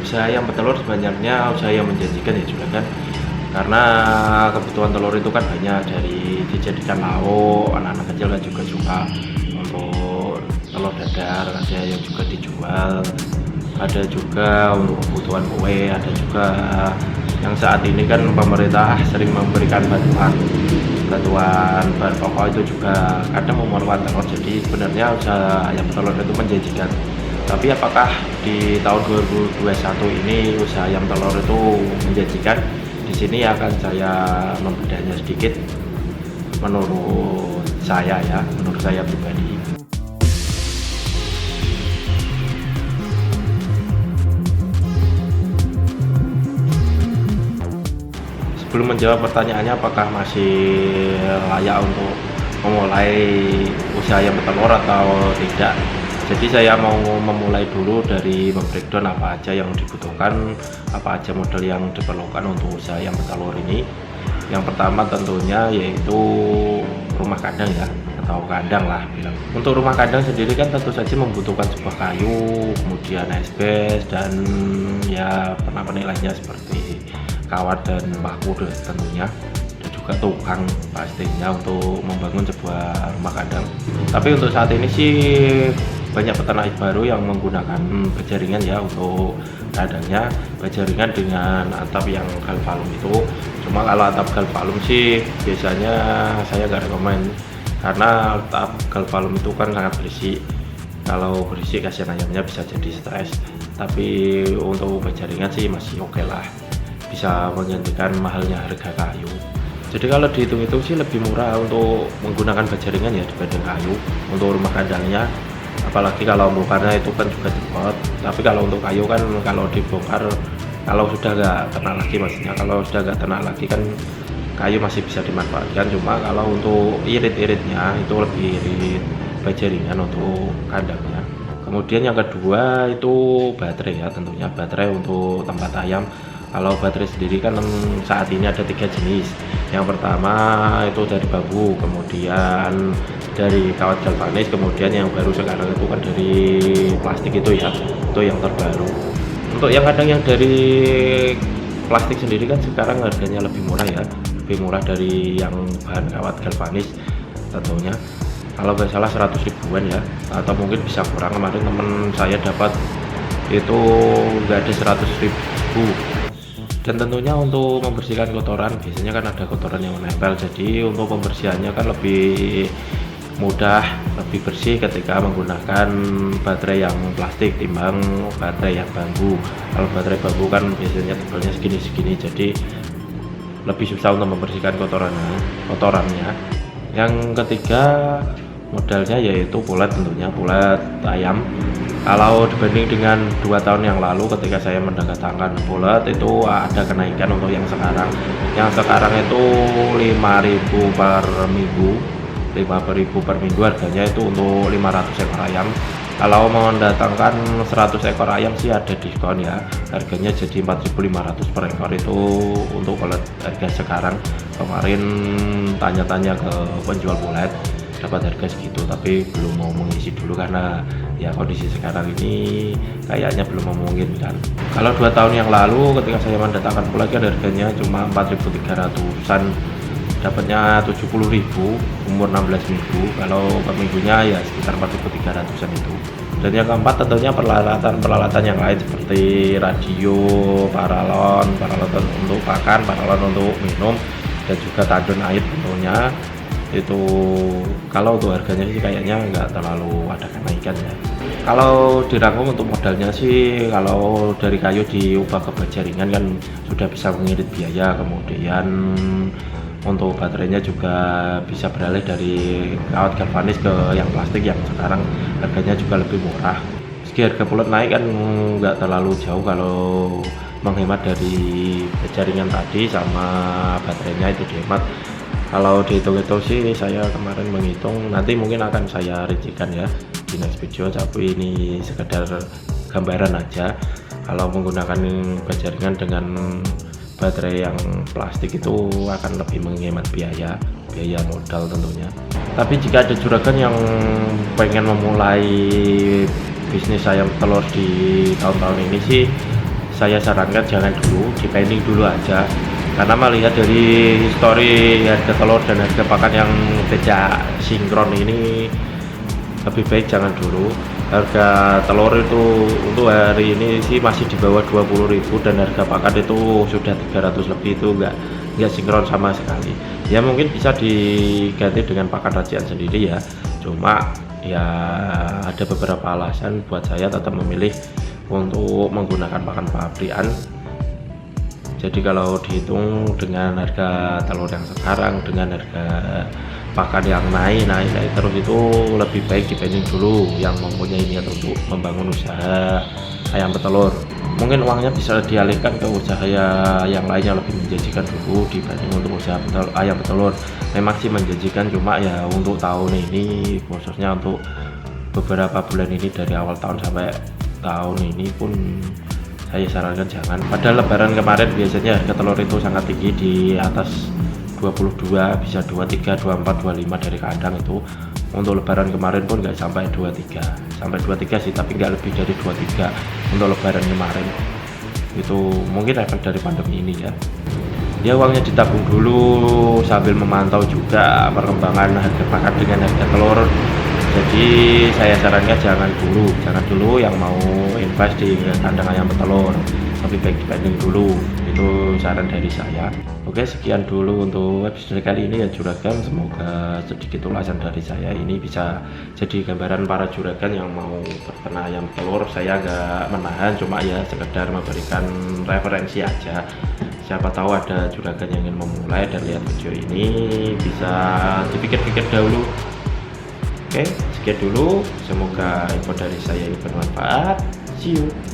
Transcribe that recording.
usaha ayam petelur sebenarnya usaha yang menjanjikan ya juragan, karena kebutuhan telur itu kan banyak, dari dijadikan lauk, anak-anak kecil kan juga suka untuk telur dadar, ada yang juga dijual, ada juga untuk kebutuhan kue, ada juga yang saat ini kan pemerintah sering memberikan bantuan bahan pokok, itu juga kadang memerlukan telur. Jadi sebenarnya usaha ayam telur itu menjanjikan. Tapi apakah di tahun 2021 ini usaha ayam telur itu menjanjikan? Di sini akan saya membedahnya sedikit menurut saya ya, menurut saya pribadi. Sebelum menjawab pertanyaannya apakah masih layak untuk memulai usaha ayam petelur atau tidak, jadi saya mau memulai dulu dari membreakdown apa aja yang dibutuhkan, apa aja modal yang diperlukan untuk usaha ayam petelur ini. Yang pertama tentunya yaitu rumah kandang ya, atau kandang lah bilang. Untuk rumah kandang sendiri kan tentu saja membutuhkan sebuah kayu, kemudian asbes, dan ya pernak-pernik lainnya seperti kawat dan paku tentunya, dan juga tukang pastinya untuk membangun sebuah rumah kandang. Tapi untuk saat ini sih banyak peternak baru yang menggunakan berjaringan ya untuk kandangnya, berjaringan dengan atap yang galvalum itu. Cuma kalau atap galvalum sih biasanya saya nggak rekomen, karena atap galvalum itu kan sangat berisik. Kalau berisik kasihan ayamnya bisa jadi stres. Tapi untuk berjaringan sih masih oke lah, bisa menggantikan mahalnya harga kayu. Jadi kalau dihitung-hitung sih lebih murah untuk menggunakan berjaringan ya dibanding kayu untuk rumah kandangnya. Apalagi kalau bongkarnya itu kan juga cepet. Tapi kalau untuk kayu kan kalau dibongkar, kalau sudah nggak ternak lagi, maksudnya kalau sudah nggak ternak lagi kan kayu masih bisa dimanfaatkan. Cuma kalau untuk irit-iritnya itu lebih irit berjaringan untuk kandangnya. Kemudian yang kedua itu baterai ya, tentunya baterai untuk tempat ayam. Kalau baterai sendiri kan saat ini ada 3 jenis. Yang pertama itu dari bambu, kemudian dari kawat galvanis, kemudian yang baru sekarang itu kan dari plastik itu ya, itu yang terbaru. Untuk yang kadang yang dari plastik sendiri kan sekarang harganya lebih murah ya, lebih murah dari yang bahan kawat galvanis tentunya. Kalau nggak salah 100 ribuan ya, atau mungkin bisa kurang. Kemarin temen saya dapat itu nggak ada 100 ribu. Dan tentunya untuk membersihkan kotoran, biasanya kan ada kotoran yang menempel, jadi untuk pembersihannya kan lebih mudah, lebih bersih ketika menggunakan baterai yang plastik timbang baterai yang bambu. Kalau baterai bambu kan biasanya tebalnya segini-segini, jadi lebih susah untuk membersihkan kotorannya. Yang ketiga modalnya yaitu pulet, tentunya pulet ayam. Kalau dibanding dengan 2 tahun yang lalu ketika saya mendatangkan pulet, itu ada kenaikan untuk yang sekarang. Yang sekarang itu 5.000 per minggu, 5.000 per minggu harganya itu untuk 500 ekor ayam. Kalau mendatangkan 100 ekor ayam sih ada diskon ya, harganya jadi 4.500 per ekor itu untuk pulet harga sekarang. Kemarin tanya-tanya ke penjual pulet dapat harga segitu, tapi belum mau mengisi dulu karena ya kondisi sekarang ini kayaknya belum memungkinkan. Kalau 2 tahun yang lalu ketika saya mendatangkan pulet kan harganya cuma 4.300-an, dapatnya 70.000 umur 16 minggu. Kalau per minggunya ya sekitar 4.300-an itu. Dan yang keempat tentunya peralatan yang lain seperti radio, paralon untuk pakan, paralon untuk minum, dan juga tandon air tentunya. Itu kalau untuk harganya sih kayaknya nggak terlalu ada kenaikan ya. Kalau dirangkum untuk modalnya sih, kalau dari kayu diubah ke berjaringan kan sudah bisa mengirit biaya, kemudian untuk baterainya juga bisa beralih dari kawat galvanis ke yang plastik yang sekarang harganya juga lebih murah. Meski harga pulet naik kan nggak terlalu jauh kalau menghemat dari jaringan tadi sama baterainya itu dihemat. Kalau dihitung-hitung sih saya kemarin menghitung, nanti mungkin akan saya rincikan ya di next video, tapi ini sekedar gambaran aja. Kalau menggunakan jaringan dengan baterai yang plastik itu akan lebih menghemat biaya modal tentunya. Tapi jika ada juragan yang pengen memulai bisnis ayam telur di tahun-tahun ini sih, saya sarankan jangan dulu, dipending dulu aja, karena melihat dari histori harga telur dan harga pakan yang tidak sinkron ini, lebih baik jangan dulu. Harga telur itu untuk hari ini sih masih di bawah 20.000 dan harga pakan itu sudah 300 lebih, itu enggak sinkron sama sekali. Ya mungkin bisa diganti dengan pakan racian sendiri ya, cuma ya ada beberapa alasan buat saya tetap memilih untuk menggunakan pakan pabrikan. Jadi kalau dihitung dengan harga telur yang sekarang dengan harga pakan yang naik terus, itu lebih baik dibanding dulu yang mempunyai niat untuk membangun usaha ayam petelur. Mungkin uangnya bisa dialihkan ke usaha yang lainnya lebih menjanjikan dulu dibanding untuk usaha ayam petelur. Memang sih menjanjikan, cuma ya untuk tahun ini, khususnya untuk beberapa bulan ini dari awal tahun sampai tahun ini pun saya sarankan jangan. Pada lebaran kemarin biasanya harga telur itu sangat tinggi, di atas 22, bisa 23, 24, 25 dari kandang itu. Untuk lebaran kemarin pun nggak sampai 23, sampai 23 sih, tapi nggak lebih dari 23 untuk lebaran kemarin. Itu mungkin efek dari pandemi ini ya. Ya uangnya ditabung dulu sambil memantau juga perkembangan harga pakan dengan harga telur. Jadi saya sarankan jangan dulu yang mau invest di kandang ayam petelur, lebih baik dibanding dulu. Itu saran dari saya. Oke, sekian dulu untuk episode kali ini ya juragan. Semoga sedikit ulasan dari saya ini bisa jadi gambaran para juragan yang mau berternak ayam telur. Saya nggak menahan, cuma ya sekedar memberikan referensi aja. Siapa tahu ada juragan yang ingin memulai dan lihat video ini bisa dipikir-pikir dahulu. Oke, sekian dulu. Semoga info dari saya ini bermanfaat. See you.